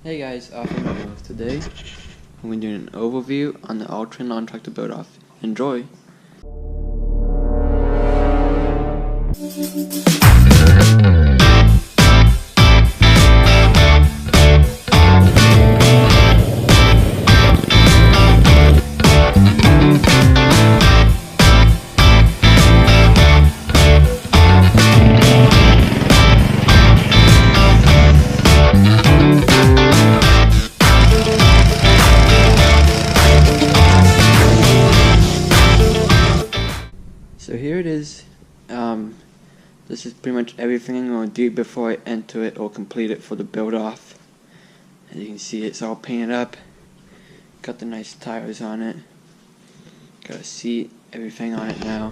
Hey guys, Offroad. Today I'm going to do an overview on the ATLT lawn tractor build off. Enjoy! So here it is. This is pretty much everything I'm going to do before I enter it or complete it for the build off. As you can see, it's all painted up. Got the nice tires on it. Got a seat, everything on it now.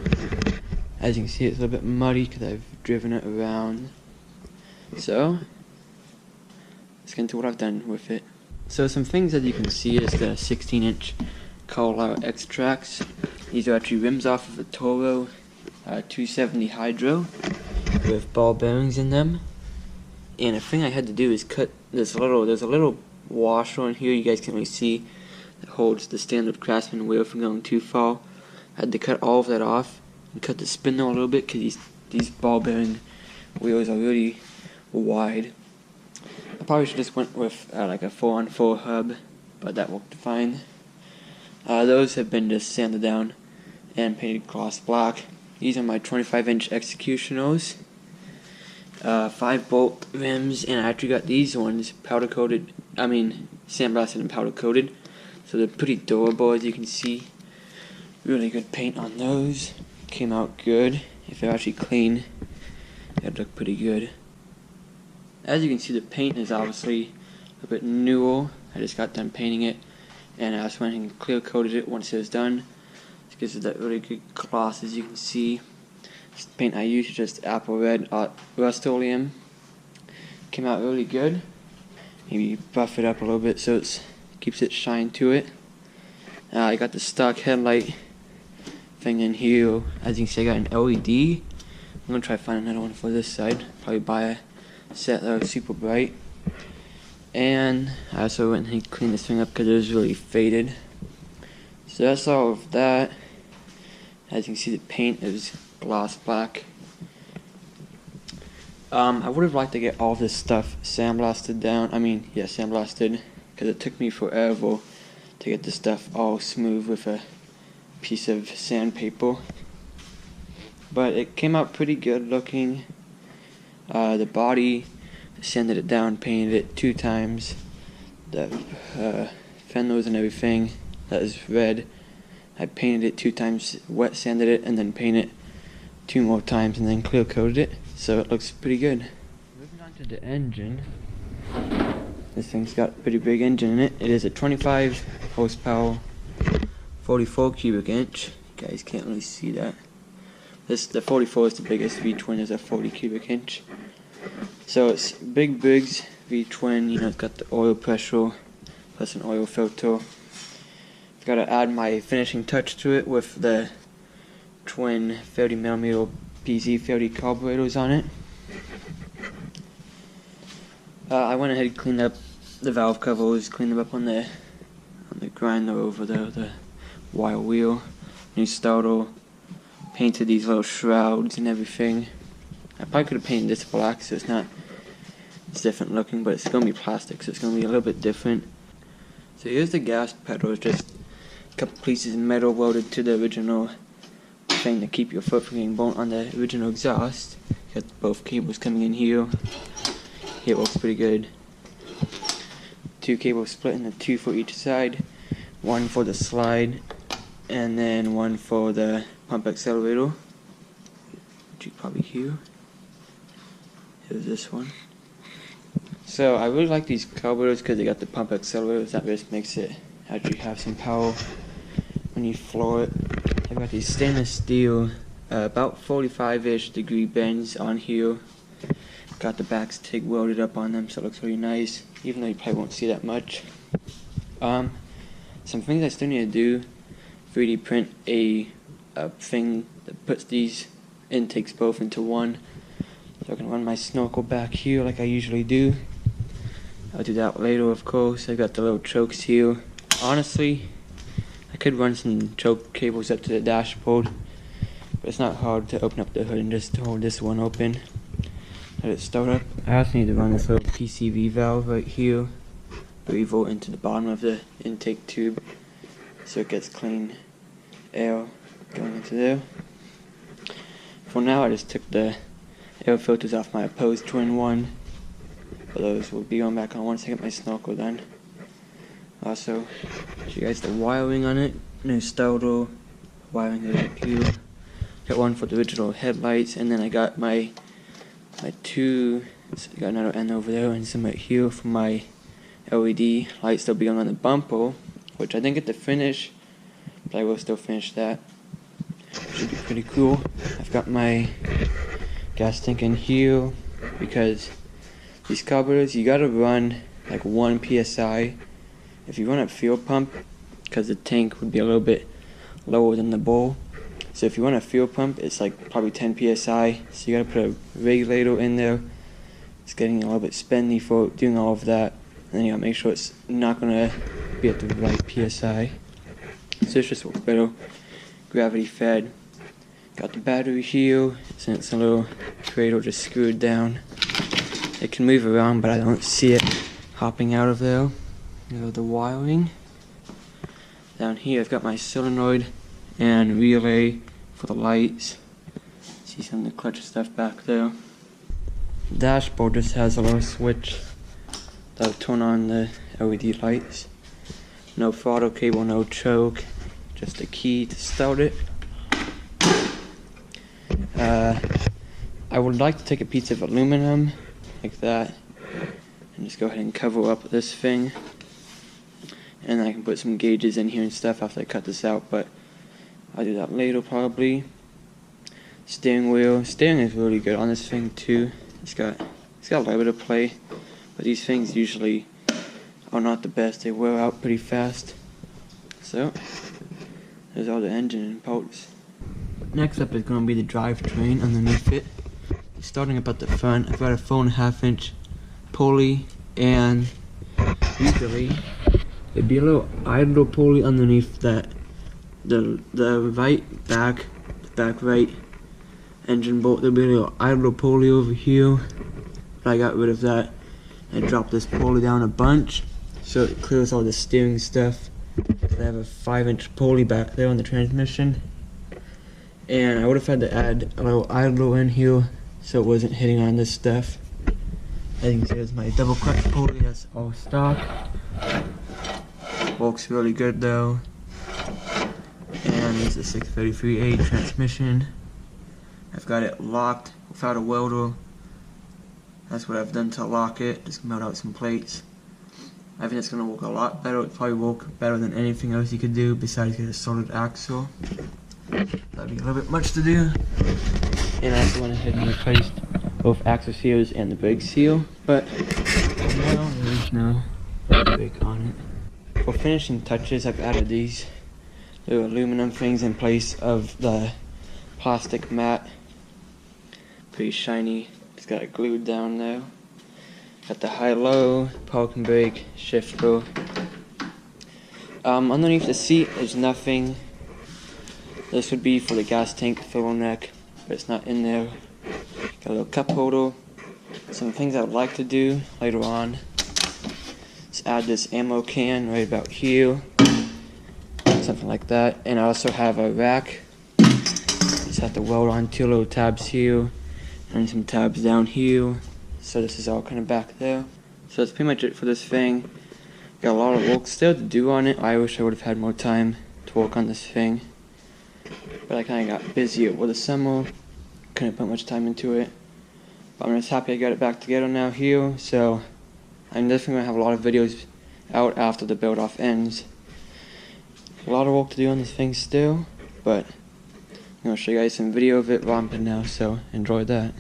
As you can see, it's a little bit muddy because I've driven it around. So let's get into what I've done with it. So some things that you can see is the 16-inch Colorado X tracks. These are actually rims off of a Toro 270 Hydro with ball bearings in them. And a thing I had to do is cut there's a little washer in here you guys can't really see that holds the standard Craftsman wheel from going too far. I had to cut all of that off and cut the spindle a little bit because these ball bearing wheels are really wide. I probably should just went with like a 4-on-4 hub, but that worked fine. Those have been just sanded down and painted gloss black. These are my 25-inch executionals. 5-bolt rims, and I actually got these ones powder coated, sandblasted and powder coated. So they're pretty durable, as you can see. Really good paint on those. Came out good. If they're actually clean, it'd look pretty good. As you can see, the paint is obviously a bit newer. I just got done painting it, and I just went and clear coated it once it was done. It gives it that really good gloss, as you can see. This paint I used is just apple red Rust-Oleum. Came out really good. Maybe buff it up a little bit so it keeps its shine to it. I got the stock headlight thing in here. As you can see, I got an LED. I'm gonna try to find another one for this side. Probably buy a set that was super bright. And I also went and cleaned this thing up because it was really faded. So that's all of that. As you can see, the paint is gloss black. I would have liked to get all this stuff sandblasted down. Sandblasted, because it took me forever to get this stuff all smooth with a piece of sandpaper. But it came out pretty good looking. The body, sanded it down, painted it 2 times. The fenders and everything, that is red. I painted it 2 times, wet sanded it, and then painted it 2 more times, and then clear coated it. So it looks pretty good. Moving on to the engine. This thing's got a pretty big engine in it. It is a 25 horsepower, 44 cubic inch. You guys can't really see that. The 44 is the biggest. V-twin is a 40 cubic inch. So it's big Briggs V-twin. It's got the oil pressure plus an oil filter. I've got to add my finishing touch to it with the twin 30mm PZ30 carburetors on it. I went ahead and cleaned up the valve covers, cleaned them up on the grinder over there, the wire wheel, new starter, painted these little shrouds and everything. I probably could have painted this black so it's different looking, but it's going to be plastic, so it's going to be a little bit different. So here's the gas pedal. It's just a couple pieces of metal welded to the original thing to keep your foot from getting burnt on the original exhaust. Got both cables coming in here. Here it works pretty good. 2 cables split into 2 for each side. 1 for the slide, and then 1 for the pump accelerator, which you can probably hear. Here's this one. So I really like these carburetors because they got the pump accelerators. That just makes it actually have some power when you floor it. I've got these stainless steel, about 45-ish degree bends on here. Got the backs TIG welded up on them, so it looks really nice, even though you probably won't see that much. Some things I still need to do: 3D print a thing that puts these intakes both into one. So I can run my snorkel back here like I usually do. I'll do that later, of course. I got the little chokes here. Honestly, I could run some choke cables up to the dashboard, but it's not hard to open up the hood and just hold this one open. Let it start up. I also need to run this little PCV valve right here, 3 volt into the bottom of the intake tube, so it gets clean air going into there. For now, I just took the air filters off my opposed twin one, but those will be going back on once I get my snorkel done. Also, show you guys the wiring on it. New starter wiring right here. Got one for the original headlights, and then I got my two. So I got another end over there and some right here for my LED lights. They'll be on the bumper, which I didn't get to finish, but I will still finish that. Should be pretty cool. I've got my gas tank in here because these carburetors, you gotta run like 1 psi. If you run a fuel pump, because the tank would be a little bit lower than the bowl, so if you run a fuel pump, it's like probably 10 psi. So you gotta put a regulator in there. It's getting a little bit spendy for doing all of that, and then you gotta make sure it's not gonna be at the right psi. So it's just better gravity fed. Got the battery here, since it's a little cradle just screwed down. It can move around, but I don't see it hopping out of there. The wiring. Down here I've got my solenoid and relay for the lights. See some of the clutch stuff back there. The dashboard just has a little switch that'll turn on the LED lights. No throttle cable, no choke, just a key to start it. I would like to take a piece of aluminum like that and just go ahead and cover up this thing, and then I can put some gauges in here and stuff after I cut this out, but I'll do that later probably. Steering wheel. Steering is really good on this thing too. It's got a little bit of play, but these things usually are not the best. They wear out pretty fast. So there's all the engine and parts. Next up is going to be the drivetrain underneath it. Starting up at the front, I've got a 4.5 inch pulley, and usually there'd be a little idler pulley underneath that, the back right engine bolt. There'll be a little idler pulley over here, but I got rid of that and dropped this pulley down a bunch so it clears all the steering stuff. I have a 5-inch pulley back there on the transmission, and I would have had to add a little idler in here so it wasn't hitting on this stuff. As you can see, there's my double clutch pulley. That's all stock. Works really good though. And this is a 633A transmission. I've got it locked without a welder. That's what I've done to lock it. Just melt out some plates. I think it's going to work a lot better. It'll probably work better than anything else you could do besides get a solid axle. That'd be a little bit much to do. And I also went ahead and replaced both axle seals and the brake seal, but now there's no brake on it. For finishing touches, I've added these little aluminum things in place of the plastic mat. Pretty shiny. It's got it glued down there. Got the high-low, parking brake, shifter. Underneath the seat is nothing. This would be for the gas tank filler neck, but it's not in there. Got a little cup holder. Some things I would like to do later on. Let's add this ammo can right about here. Something like that. And I also have a rack. Just have to weld on 2 little tabs here and some tabs down here. So this is all kind of back there. So that's pretty much it for this thing. Got a lot of work still to do on it. I wish I would have had more time to work on this thing, but I kind of got busy over the summer. Couldn't put much time into it. But I'm just happy I got it back together now here. So I'm definitely going to have a lot of videos out after the build off ends. A lot of work to do on this thing still, but I'm going to show you guys some video of it romping now, so enjoy that.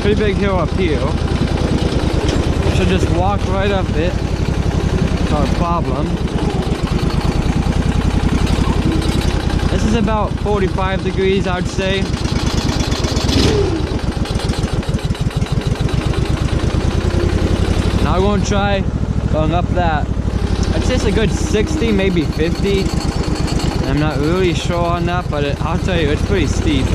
pretty big hill up here. Should just walk right up it. Not a problem. This is about 45 degrees, I'd say. Now we're gonna try going up that. I'd say it's a good 60, maybe 50. I'm not really sure on that, but I'll tell you, it's pretty steep.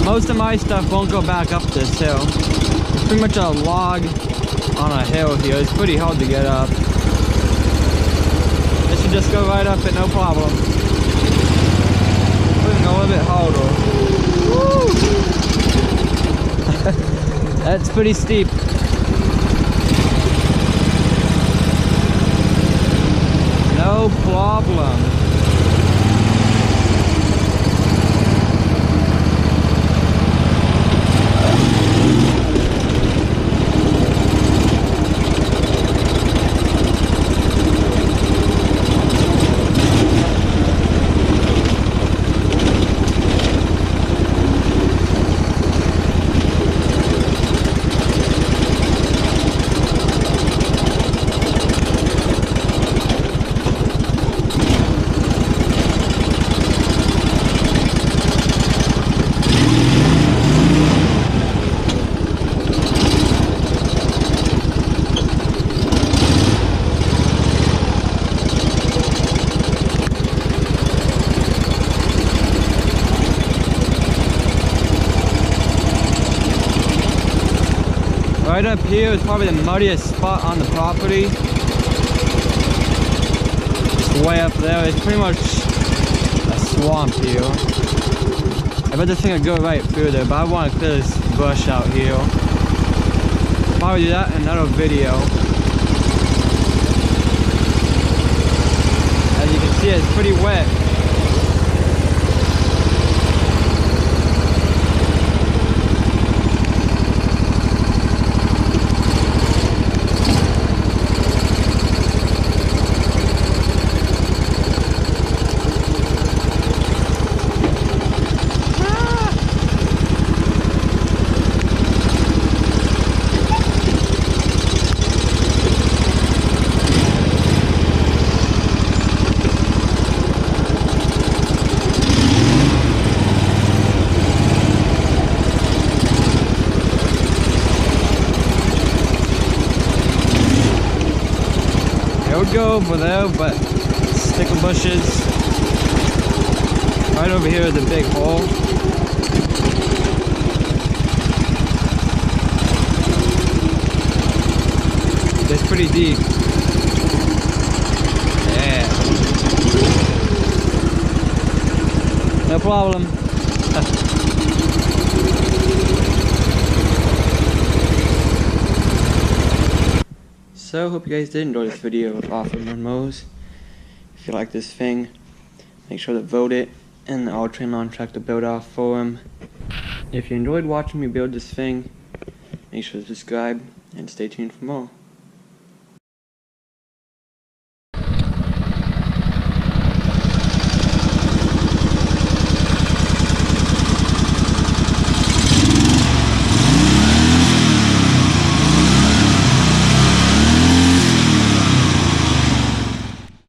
Most of my stuff won't go back up this hill. It's pretty much a log on a hill here. It's pretty hard to get up. It should just go right up it, no problem. Putting a little bit harder. Woo! That's pretty steep. No problem. Right up here is probably the muddiest spot on the property. Just way up there, it's pretty much a swamp here. I bet this thing would go right through there, but I want to clear this bush out here. Probably do that in another video. As you can see, it's pretty wet. It would go over there, but stickle bushes. Right over here is a big hole. It's pretty deep. Yeah. No problem. So, hope you guys did enjoy this video of Offroad MudMowers. If you like this thing, make sure to vote it in the ATLT on track to build off forum. If you enjoyed watching me build this thing, make sure to subscribe and stay tuned for more.